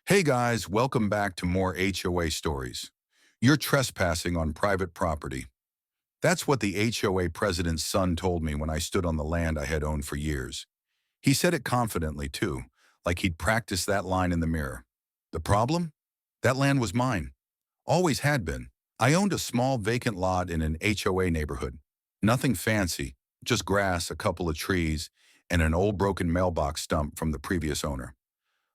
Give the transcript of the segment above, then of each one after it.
Hey guys, welcome back to more HOA stories. You're trespassing on private property. That's what the HOA president's son told me when I stood on the land I had owned for years. He said it confidently too, like he'd practiced that line in the mirror. The problem? That land was mine. Always had been. I owned a small vacant lot in an HOA neighborhood. Nothing fancy, just grass, a couple of trees, and an old broken mailbox stump from the previous owner.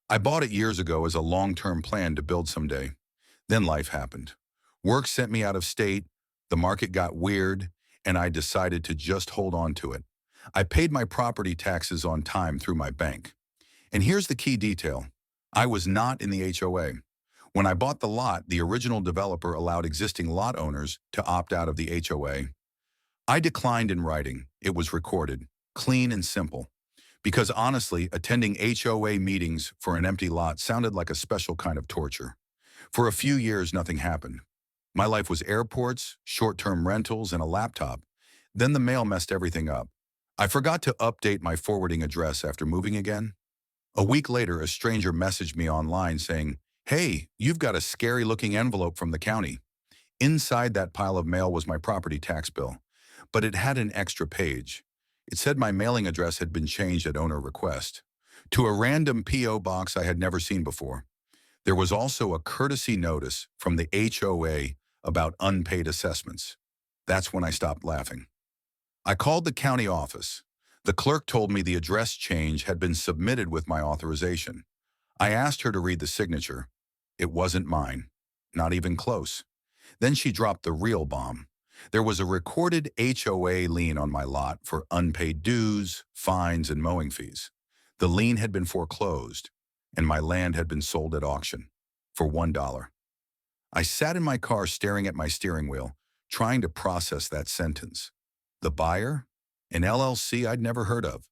I bought it years ago as a long-term plan to build someday. Then life happened. Work sent me out of state, the market got weird, and I decided to just hold on to it. I paid my property taxes on time through my bank. And here's the key detail. I was not in the HOA. When I bought the lot, the original developer allowed existing lot owners to opt out of the HOA. I declined in writing. It was recorded, clean and simple. Because honestly, attending HOA meetings for an empty lot sounded like a special kind of torture. For a few years, nothing happened. My life was airports, short-term rentals, and a laptop. Then the mail messed everything up. I forgot to update my forwarding address after moving again. A week later, a stranger messaged me online saying, "Hey, you've got a scary-looking envelope from the county." Inside that pile of mail was my property tax bill, but it had an extra page. It said my mailing address had been changed at owner request to a random P.O. box I had never seen before. There was also a courtesy notice from the HOA about unpaid assessments. That's when I stopped laughing. I called the county office. The clerk told me the address change had been submitted with my authorization. I asked her to read the signature. It wasn't mine, not even close. Then she dropped the real bomb. There was a recorded HOA lien on my lot for unpaid dues, fines, and mowing fees. The lien had been foreclosed, and my land had been sold at auction for $1. I sat in my car staring at my steering wheel, trying to process that sentence. The buyer? An LLC I'd never heard of.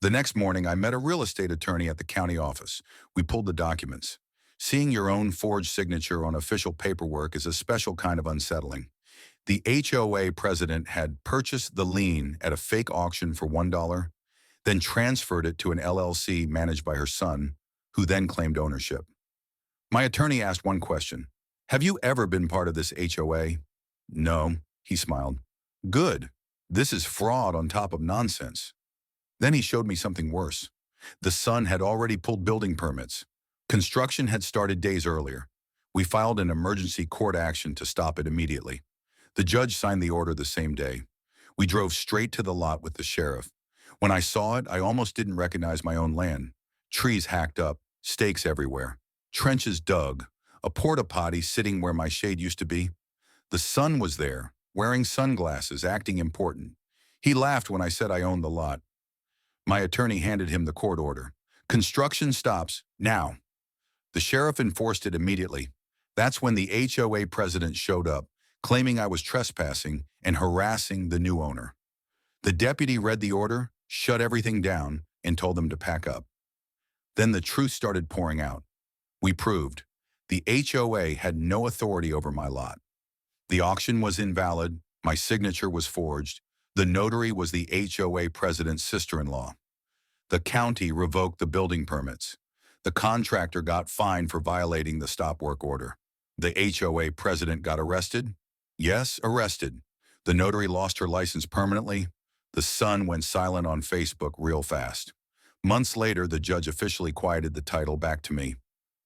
The next morning, I met a real estate attorney at the county office. We pulled the documents. Seeing your own forged signature on official paperwork is a special kind of unsettling. The HOA president had purchased the lien at a fake auction for $1, then transferred it to an LLC managed by her son, who then claimed ownership. My attorney asked one question. "Have you ever been part of this HOA?" "No," he smiled. "Good. This is fraud on top of nonsense." Then he showed me something worse. The son had already pulled building permits. Construction had started days earlier. We filed an emergency court action to stop it immediately. The judge signed the order the same day. We drove straight to the lot with the sheriff. When I saw it, I almost didn't recognize my own land. Trees hacked up, stakes everywhere, trenches dug, a porta potty sitting where my shade used to be. The son was there, wearing sunglasses, acting important. He laughed when I said I owned the lot. My attorney handed him the court order. "Construction stops now." The sheriff enforced it immediately. That's when the HOA president showed up, claiming I was trespassing and harassing the new owner. The deputy read the order, shut everything down, and told them to pack up. Then the truth started pouring out. We proved the HOA had no authority over my lot. The auction was invalid, my signature was forged, the notary was the HOA president's sister-in-law. The county revoked the building permits. The contractor got fined for violating the stop work order. The HOA president got arrested. Yes, arrested. The notary lost her license permanently. The son went silent on Facebook real fast. Months later, the judge officially quieted the title back to me.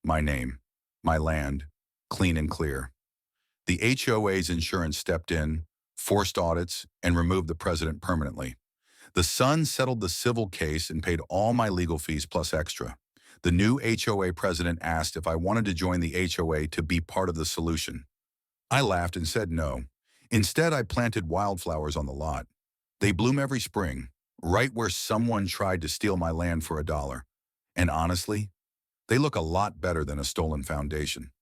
My name, my land, clean and clear. The HOA's insurance stepped in, forced audits, and removed the president permanently. The son settled the civil case and paid all my legal fees plus extra. The new HOA president asked if I wanted to join the HOA to be part of the solution. I laughed and said no. Instead, I planted wildflowers on the lot. They bloom every spring, right where someone tried to steal my land for $1. And honestly, they look a lot better than a stolen foundation.